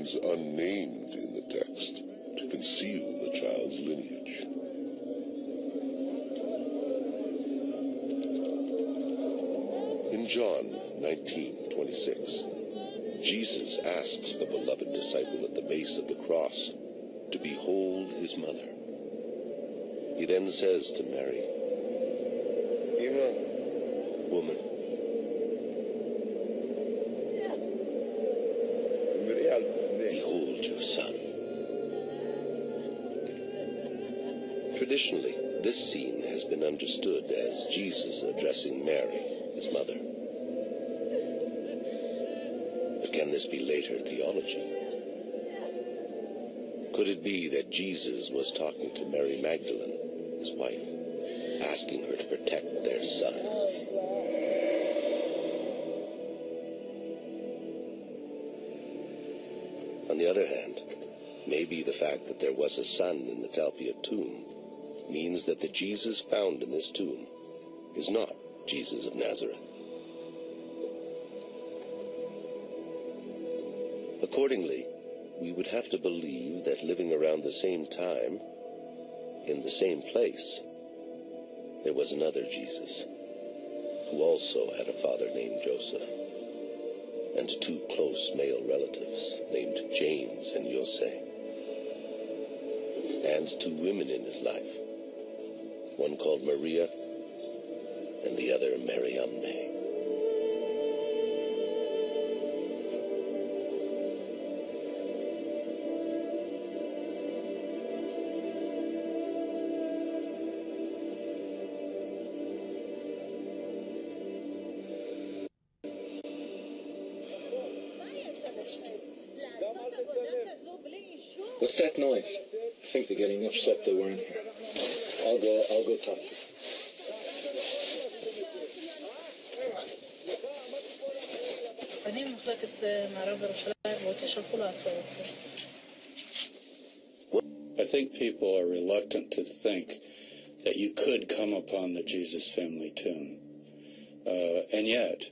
remains unnamed in the text to conceal the child's lineage. In John 19:26, Jesus asks the beloved disciple at the base of the cross to behold his mother. He then says to Mary, "Woman, behold your son." Traditionally, this scene has been understood as Jesus addressing Mary, his mother. But can this be later theology? Could it be that Jesus was talking to Mary Magdalene, his wife, asking her to protect their son? On the other hand, maybe the fact that there was a son in the Talpiot tomb means that the Jesus found in this tomb is not Jesus of Nazareth. Accordingly, we would have to believe that living around the same time, in the same place, there was another Jesus, who also had a father named Joseph, and two close male relatives named James and Jose, and two women in his life, one called Maria and the other Mariamne. What's that noise? I think they're getting upset they weren't here. I'll go talk to them. I think people are reluctant to think that you could come upon the Jesus family tomb. And yet,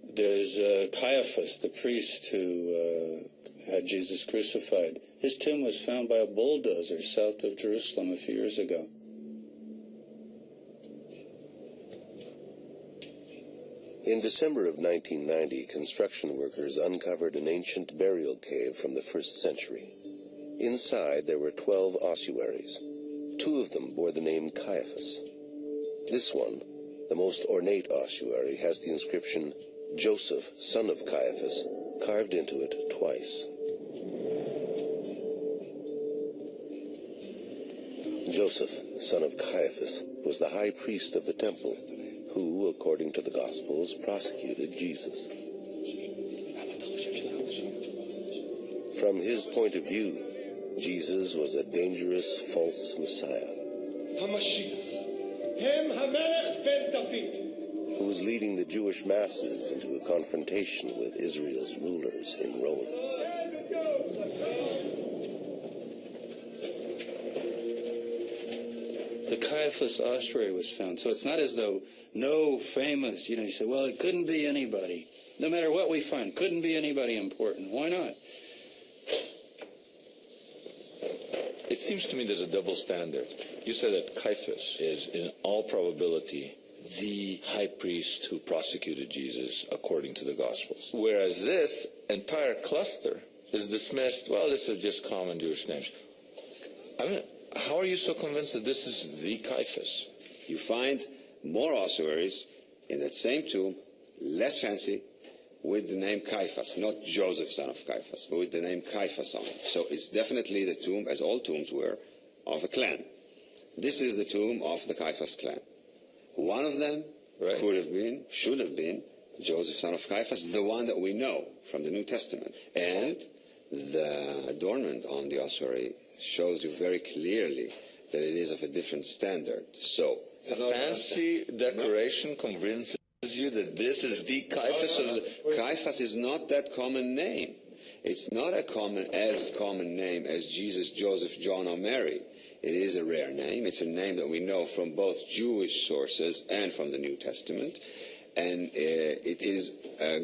there's Caiaphas, the priest who had Jesus crucified. His tomb was found by a bulldozer south of Jerusalem a few years ago. In December of 1990, construction workers uncovered an ancient burial cave from the 1st century. Inside, there were 12 ossuaries. 2 of them bore the name Caiaphas. This one, the most ornate ossuary, has the inscription, "Joseph, son of Caiaphas," carved into it twice. Joseph, son of Caiaphas, was the high priest of the temple, who, according to the Gospels, prosecuted Jesus. From his point of view, Jesus was a dangerous false Messiah, who was leading the Jewish masses into a confrontation with Israel's rulers in Rome. The Caiaphas ossuary was found. So it's not as though no famous, you say, well, it couldn't be anybody. No matter what we find, couldn't be anybody important. Why not? It seems to me there's a double standard. You said that Caiaphas is, in all probability, the high priest who prosecuted Jesus according to the Gospels. Whereas this entire cluster is dismissed, well, this is just common Jewish names. I mean, how are you so convinced that this is the Caiaphas? You find more ossuaries in that same tomb, less fancy, with the name Caiaphas, not Joseph, son of Caiaphas, but with the name Caiaphas on it. So it's definitely the tomb, as all tombs were, of a clan. This is the tomb of the Caiaphas clan. One of them could have been, should have been, Joseph, son of Caiaphas, the one that we know from the New Testament. And the adornment on the ossuary shows you very clearly that it is of a different standard. So, a fancy decoration convinces you that this is the Caiaphas of the... Caiaphas is not that common name. It's not as common name as Jesus, Joseph, John, or Mary. It is a rare name. It's a name that we know from both Jewish sources and from the New Testament. and it is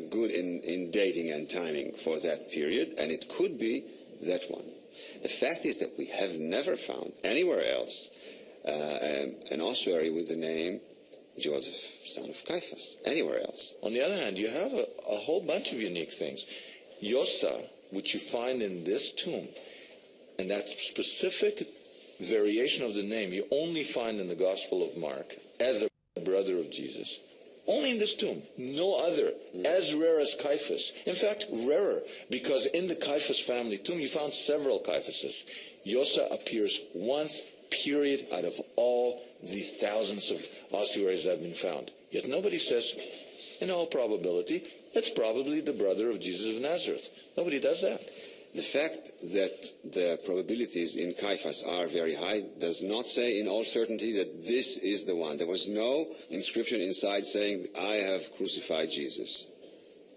good in dating and timing for that period, and it could be that one. The fact is that we have never found anywhere else an ossuary with the name Joseph, son of Caiaphas, anywhere else. On the other hand, you have a whole bunch of unique things. Yosa, which you find in this tomb, and that specific variation of the name you only find in the Gospel of Mark as a brother of Jesus. Only in this tomb, no other, as rare as Caiaphas. In fact, rarer, because in the Caiaphas family tomb you found several Caiaphases. Yosa appears once, period, out of all the thousands of ossuaries that have been found. Yet nobody says, in all probability, that's probably the brother of Jesus of Nazareth. Nobody does that. The fact that the probabilities in Caiaphas are very high does not say in all certainty that this is the one. There was no inscription inside saying, I have crucified Jesus.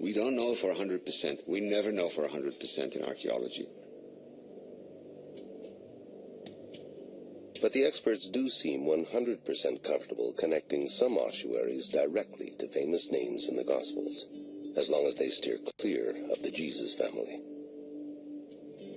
We don't know for 100%. We never know for 100% in archaeology. But the experts do seem 100% comfortable connecting some ossuaries directly to famous names in the Gospels, as long as they steer clear of the Jesus family.